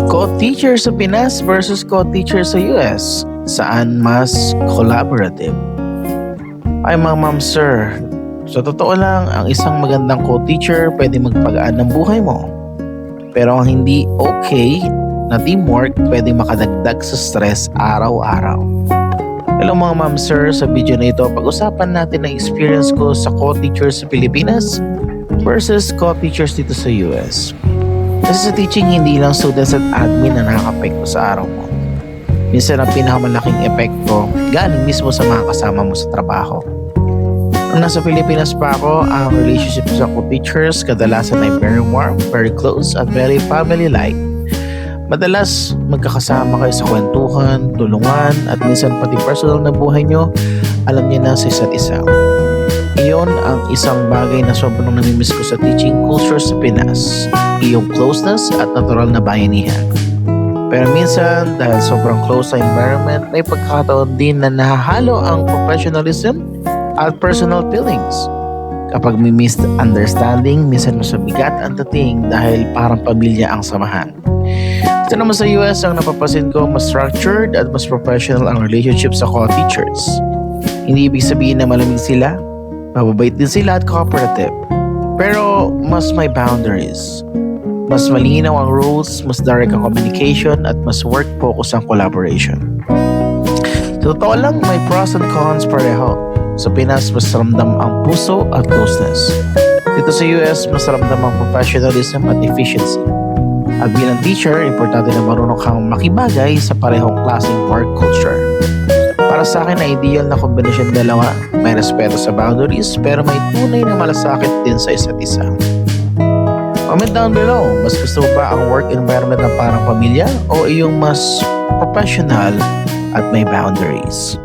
Co-teacher sa Pinas versus co-teacher sa US. Saan mas collaborative? Ay mga ma'am sir, sa totoo lang, ang isang magandang co-teacher pwede magpagaan ng buhay mo. Pero ang hindi okay na teamwork pwede makadagdag sa stress araw-araw. Hello mga ma'am sir, sa video na ito pag-usapan natin ang experience ko sa co-teacher sa Pilipinas versus co-teachers dito sa US. Kasi sa teaching, hindi lang students at admin na nakaka-apekto sa araw mo. Minsan ang pinakamalaking epekto galing mismo sa mga kasama mo sa trabaho. Nung nasa Pilipinas pa ako, ang relationship sa co-teachers kadalasan ay very warm, very close, at very family-like. Madalas magkakasama kayo sa kwentuhan, tulungan, at minsan pati personal na buhay nyo, alam niyo na sa isa't isa. Iyon ang isang bagay na sobrang namimiss ko sa teaching culture sa Pinas, iyong closeness at natural na bayanihan. Pero minsan, dahil sobrang close sa environment, may pagkakataon din na nahahalo ang professionalism at personal feelings. Kapag may misunderstanding, minsan mas bigat ang dating dahil parang pamilya ang samahan. Ito naman sa US, ang napapasin ko, mas structured at mas professional ang relationship sa co-teachers. Hindi ibig sabihin na malamig sila, mababait din sila at cooperative. Pero mas may boundaries. Mas malinaw ang rules, mas direct ang communication, at mas work-focus ang collaboration. Sa totoo lang, may pros and cons pareho. Sa Pinas, mas ramdam ang puso at closeness. Dito sa US, mas ramdam ang professionalism at efficiency. At bilang teacher, importante na marunong kang makibagay sa parehong klaseng work culture. Para sa akin, na ideal na kombinasyon dalawa. May respeto sa boundaries, pero may tunay na malasakit din sa isa't isa. Comment down below, mas gusto mo ba ang work environment na parang pamilya o iyong mas professional at may boundaries?